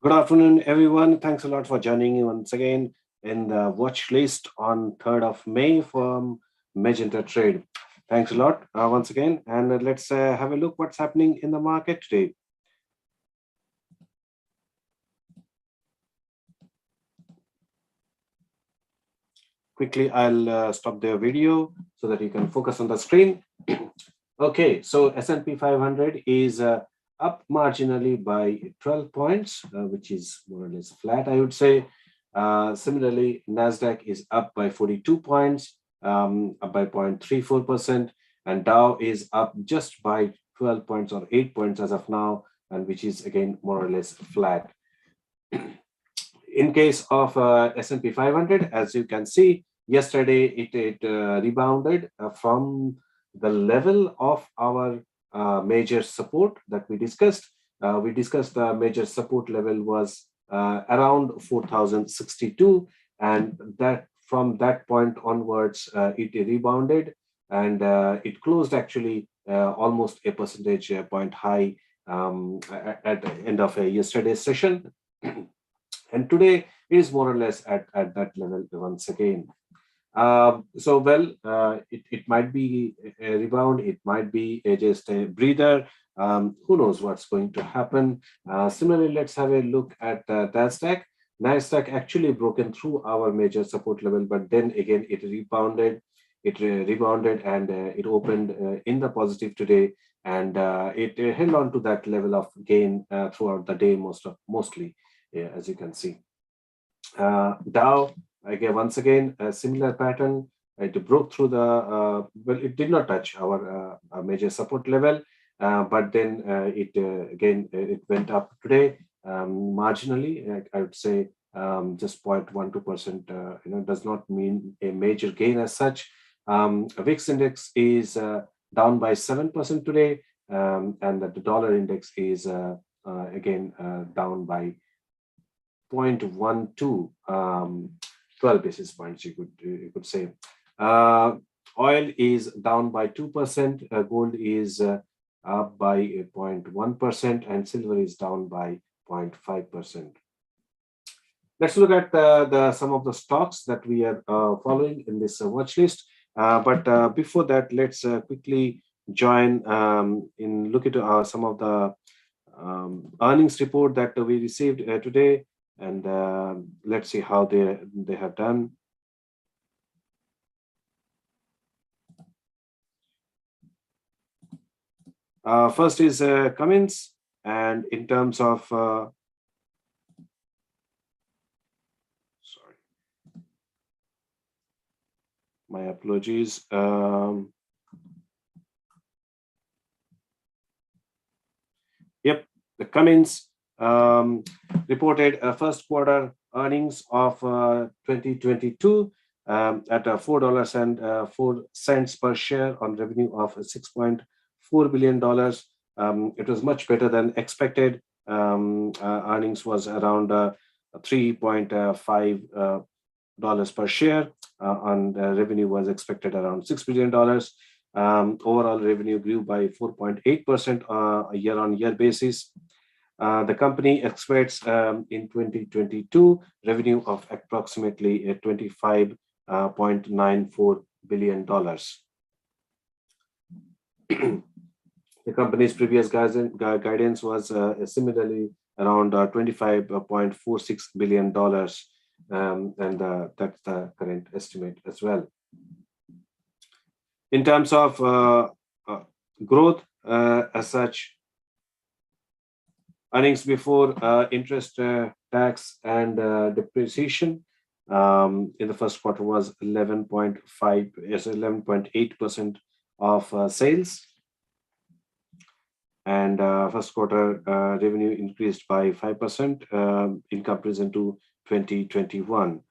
Good afternoon, everyone. Thanks a lot for joining me once again in the watch list on 3rd of May from Magenta Trade. Thanks a lot once again. And let's have a look what's happening in the market today. Quickly, I'll stop the video so that you can focus on the screen. Okay, so S&P 500 is up marginally by 12 points, which is more or less flat, I would say. Similarly, NASDAQ is up by 42 points, up by 0.34%, and Dow is up just by 12 points or 8 points as of now, and which is again more or less flat. In case of S&P 500, as you can see, yesterday it rebounded from the level of our major support that we discussed. We discussed the major support level was around 4,062, and that from that point onwards, it rebounded and it closed actually almost a percentage point high at the end of yesterday's session. And today it is more or less at that level once again. It might be a rebound, it might be just a breather. Who knows what's going to happen? Similarly, let's have a look at NASDAQ. NASDAQ actually broken through our major support level, but then again it rebounded. It rebounded and it opened in the positive today, and it held on to that level of gain throughout the day mostly, yeah, as you can see. Dow, again, once again, a similar pattern. It broke through the, it did not touch our major support level, but then it went up today marginally. I would say just 0.12%, does not mean a major gain as such. VIX index is down by 7% today, and the dollar index is again down by 0.12, 12 basis points, you could say. Oil is down by 2%, gold is up by 0.1%, and silver is down by 0.5%. Let's look at some of the stocks that we are following in this watch list. But before that, let's quickly join in look at some of the earnings report that we received today, and let's see how they have done. First is Cummins, and in terms of sorry, my apologies. Yep, the Cummins reported a first quarter earnings of 2022 at $4.04 per share on revenue of $6.4 billion. It was much better than expected. Earnings was around $3.5 per share, and revenue was expected around $6 billion. Overall revenue grew by 4.8% a year-on-year basis. The company expects in 2022 revenue of approximately $25.94 billion. The company's previous guidance was similarly around $25.46 billion, and that's the current estimate as well. In terms of growth, as such, earnings before interest, tax, and depreciation in the first quarter was 11.8% of sales, and first quarter revenue increased by 5% in comparison to 2021.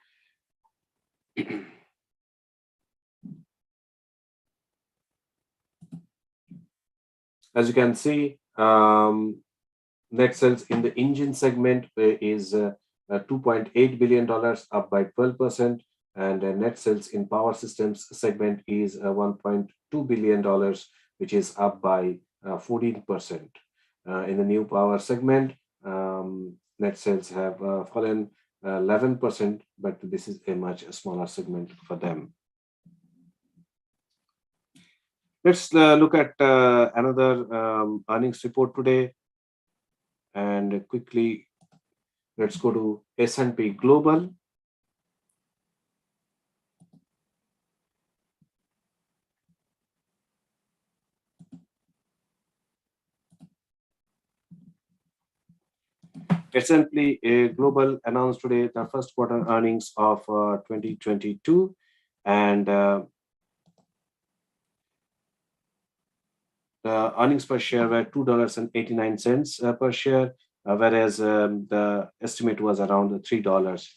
As you can see, net sales in the engine segment is $2.8 billion, up by 12%, and net sales in power systems segment is $1.2 billion, which is up by 14%. In the new power segment, net sales have fallen 11%, but this is a much smaller segment for them. Let's look at another earnings report today, and quickly let's go to S&P Global. S&P Global announced today the first quarter earnings of 2022, and the earnings per share were $2.89 per share, whereas the estimate was around $3.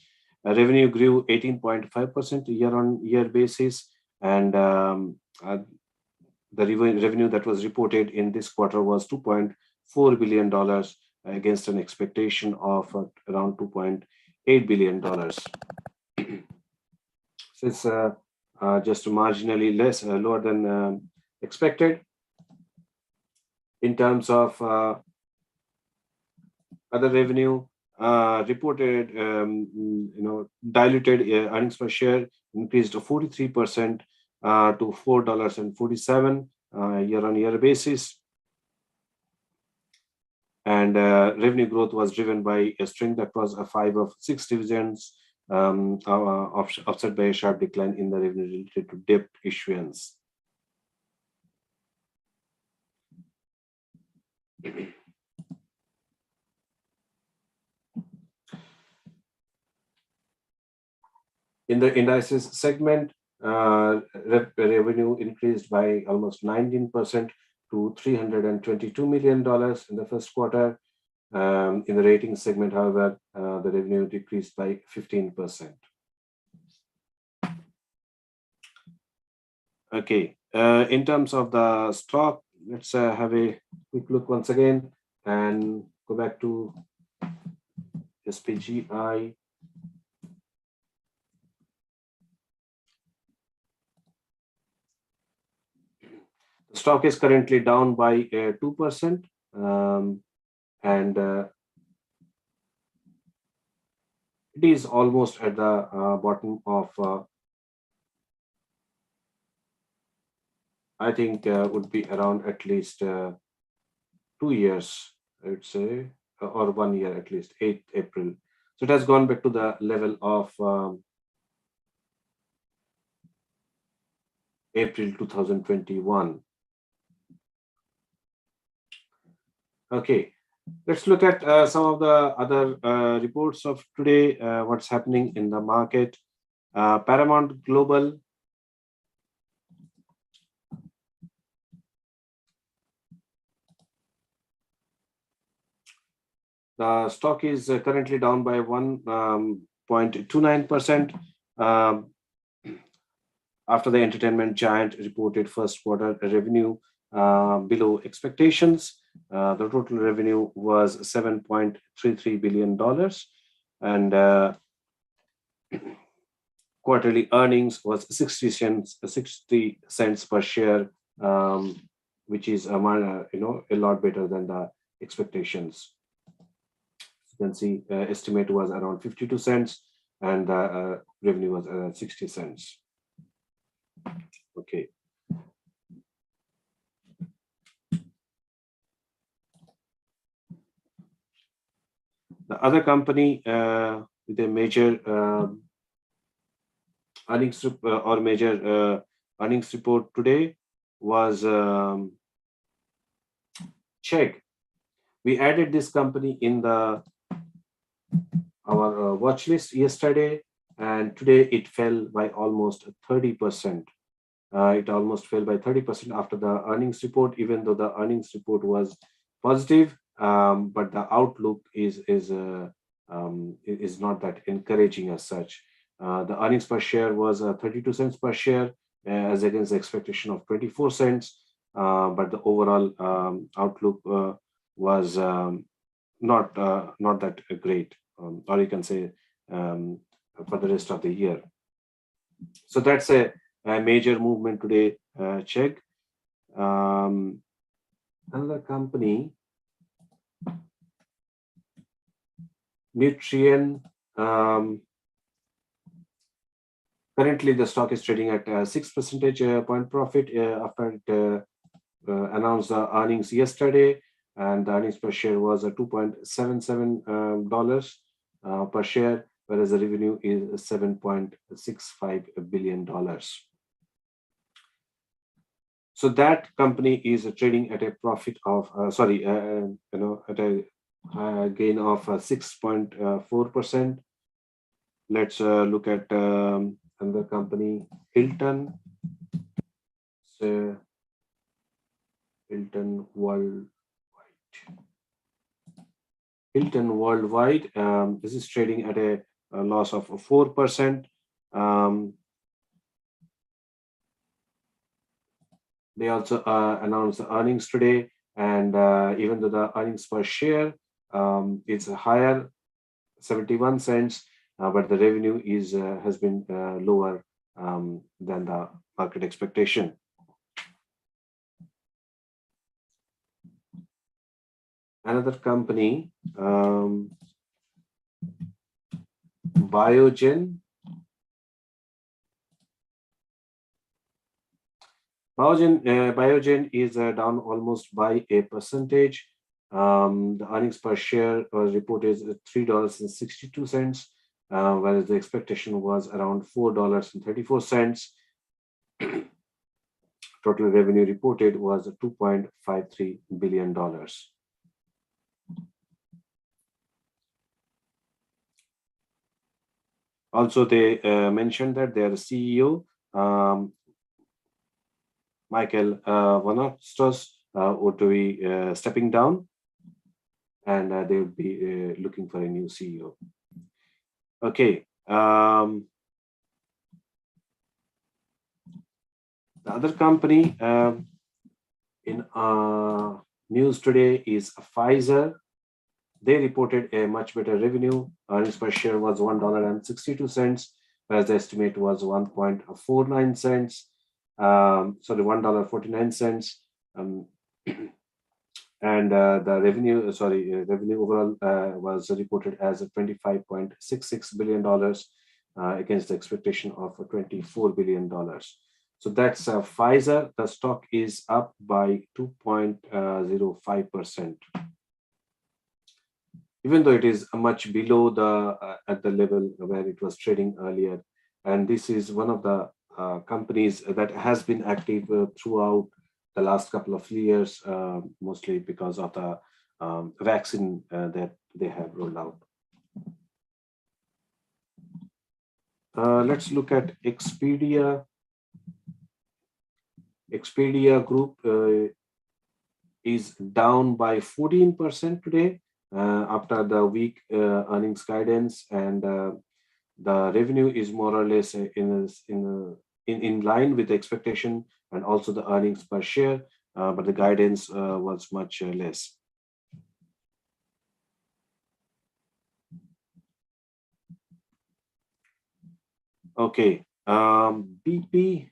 Revenue grew 18.5% year-on-year basis, and the revenue that was reported in this quarter was $2.4 billion against an expectation of around $2.8 billion. So it's just marginally lower than expected. In terms of other revenue, reported, diluted earnings per share increased 43% to $4.47 year-on-year basis. And revenue growth was driven by a strength across 5 of 6 divisions, offset by a sharp decline in the revenue related to debt issuance. In the indices segment, revenue increased by almost 19% to $322 million in the first quarter. In the rating segment, however, the revenue decreased by 15%. Okay, in terms of the stock, let's have a quick look once again and go back to SPGI. The stock is currently down by 2%, and it is almost at the bottom of, I think, would be around at least 2 years, I would say, or 1 year at least, 8th April. So it has gone back to the level of April 2021. Okay, let's look at some of the other reports of today, what's happening in the market. Paramount Global. The stock is currently down by 1.29% after the entertainment giant reported first quarter revenue below expectations. The total revenue was $7.33 billion, and quarterly earnings was 60 cents per share, which is a lot better than the expectations. You can see estimate was around 52 cents, and the revenue was 60 cents. Okay. The other company with a major earnings earnings report today was Chegg. We added this company in our watch list yesterday, and today it fell by almost 30%. It almost fell by 30% after the earnings report, even though the earnings report was positive. But the outlook is not that encouraging as such. The earnings per share was 32 cents per share, as against the expectation of 24 cents. But the overall outlook was not that great, or you can say for the rest of the year. So that's a major movement today. Chegg. Another company Nutrien. Currently, the stock is trading at 6 percentage point profit after it announced the earnings yesterday, and the earnings per share was $2.77 per share, whereas the revenue is $7.65 billion. So that company is trading at a profit of at a gain of 6.4%. Let's look at another company, Hilton. So Hilton Worldwide. This is trading at a loss of 4%. They also announced the earnings today, and even though the earnings per share is higher, 71 cents, but the revenue is has been lower than the market expectation. Another company, Biogen. Biogen is down almost by a percentage. The earnings per share was reported at $3.62, whereas the expectation was around $4.34. Total revenue reported was $2.53 billion. Also, they mentioned that their CEO, Michael Vanastos, would be stepping down, and they will be looking for a new CEO. Okay. The other company in news today is Pfizer. They reported a much better revenue. Earnings per share was $1.62, whereas the estimate was 1.49 cents. $1.49. And the revenue, revenue overall was reported as $25.66 billion against the expectation of $24 billion. So that's Pfizer. The stock is up by 2.05%. Even though it is much below the at the level where it was trading earlier. And this is one of the companies that has been active throughout the last couple of years, mostly because of the vaccine that they have rolled out. Let's look at Expedia. Expedia Group is down by 14% today after the weak earnings guidance, and the revenue is more or less in line with the expectation, and also the earnings per share, but the guidance was much less. Okay, BP.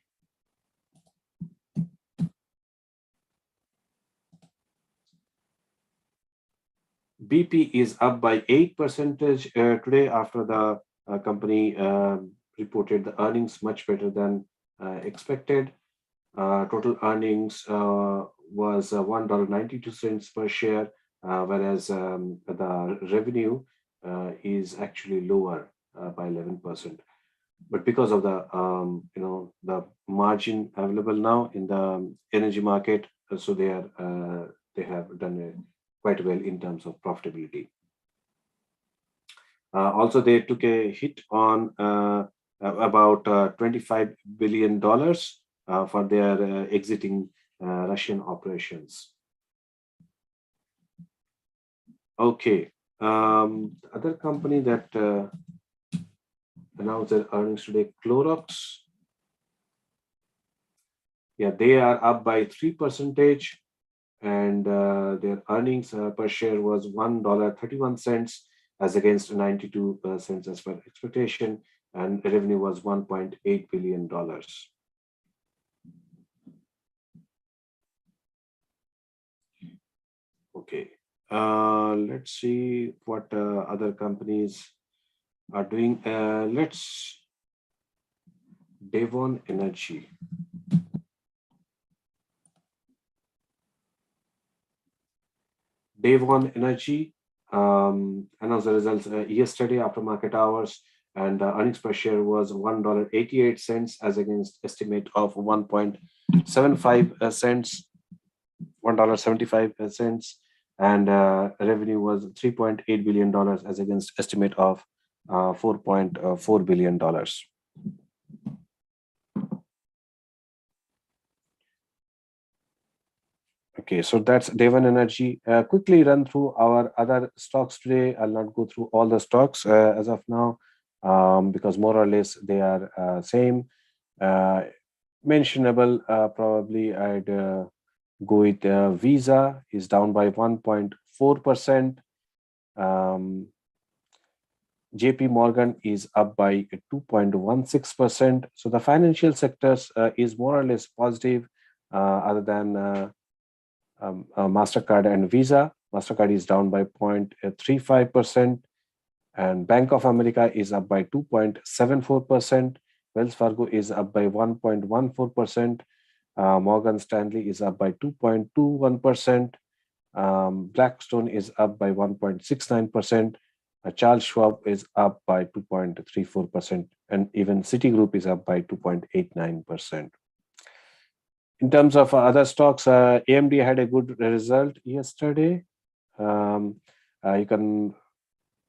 BP is up by 8% today after the company reported the earnings much better than expected. Total earnings was $1.92 per share, whereas the revenue is actually lower by 11%. But because of the the margin available now in the energy market, so they have done quite well in terms of profitability. Also, they took a hit on about $25 billion for their exiting Russian operations. Okay, other company that announced their earnings today, Clorox. Yeah, they are up by 3%, and their earnings per share was $1.31 as against 92 cents as per expectation, and revenue was $1.8 billion. Okay, Let's see what other companies are doing. Let's Devon Energy. Devon Energy announced the results yesterday after market hours, and earnings per share was $1.88 as against estimate of 1.75 cents, $1.75, and revenue was $3.8 billion as against estimate of $4.4 billion. Okay, so that's Devon Energy. Quickly run through our other stocks today. I'll not go through all the stocks as of now because more or less they are same. Mentionable, probably I'd go with Visa is down by 1.4%. JP Morgan is up by 2.16%. So the financial sectors is more or less positive other than MasterCard and Visa. MasterCard is down by 0.35%, and Bank of America is up by 2.74%. Wells Fargo is up by 1.14%. Morgan Stanley is up by 2.21%. Blackstone is up by 1.69%. Charles Schwab is up by 2.34%, and even Citigroup is up by 2.89%. In terms of other stocks, AMD had a good result yesterday. You can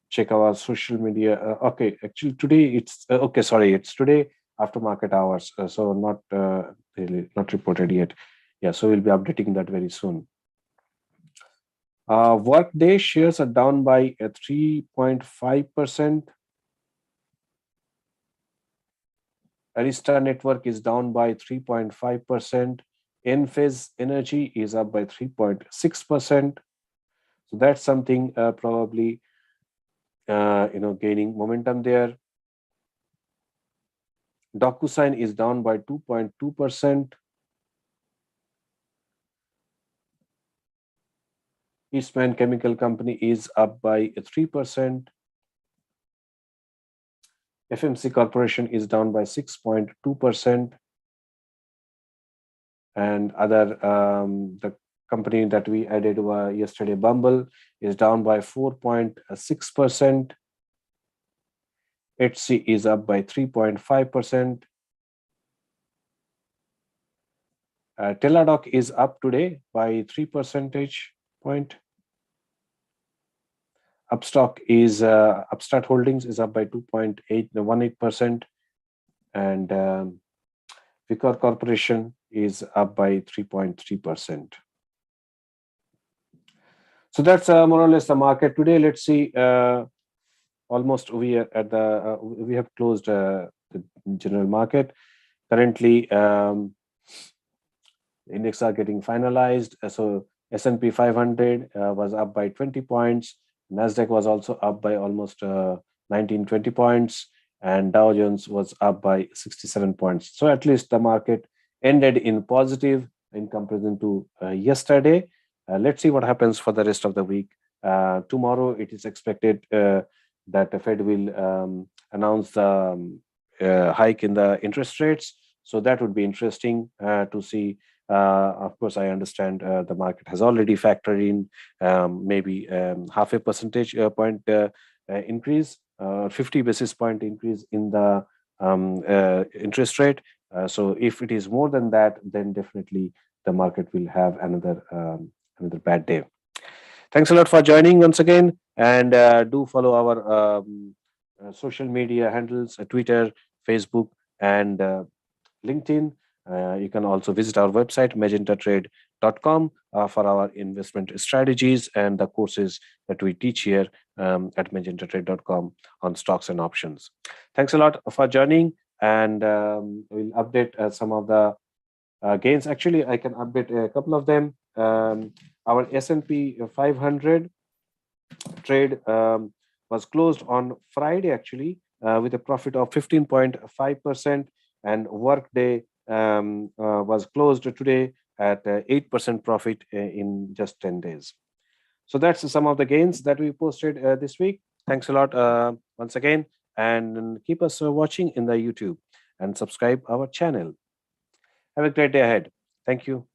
check our social media. Okay, actually today it's okay. Sorry, it's today after market hours, so not really not reported yet. Yeah, so we'll be updating that very soon. Workday shares are down by 3.5%. Arista Network is down by 3.5%. Enphase Energy is up by 3.6%. So that's something probably gaining momentum there. DocuSign is down by 2.2%. Eastman Chemical Company is up by 3%. FMC Corporation is down by 6.2%. And other, the company that we added yesterday, Bumble, is down by 4.6%. HC is up by 3.5%. Teladoc is up today by 3 percentage point. Upstart Holdings is up by 2.18%, and Vicor Corporation is up by 3.3%. So that's more or less the market today. Let's see. Almost we are at the we have closed the general market. Currently, index are getting finalized. So S&P 500 was up by 20 points. NASDAQ was also up by almost 19-20 points, and Dow Jones was up by 67 points. So at least the market ended in positive in comparison to yesterday. Let's see what happens for the rest of the week. Tomorrow, it is expected that the Fed will announce the hike in the interest rates. So that would be interesting to see. Of course, I understand the market has already factored in maybe half a percentage point increase, 50 basis point increase in the interest rate. So if it is more than that, then definitely the market will have another bad day. Thanks a lot for joining once again, and do follow our social media handles, Twitter, Facebook, and LinkedIn. You can also visit our website, magentatrade.com, for our investment strategies and the courses that we teach here at magentatrade.com on stocks and options. Thanks a lot for joining, and we'll update some of the gains. Actually, I can update a couple of them. Our S&P 500 trade was closed on Friday, actually, with a profit of 15.5%, and Workday was closed today at 8% profit in just 10 days. So that's some of the gains that we posted this week. Thanks a lot once again, and keep us watching in the YouTube and subscribe our channel. Have a great day ahead. Thank you.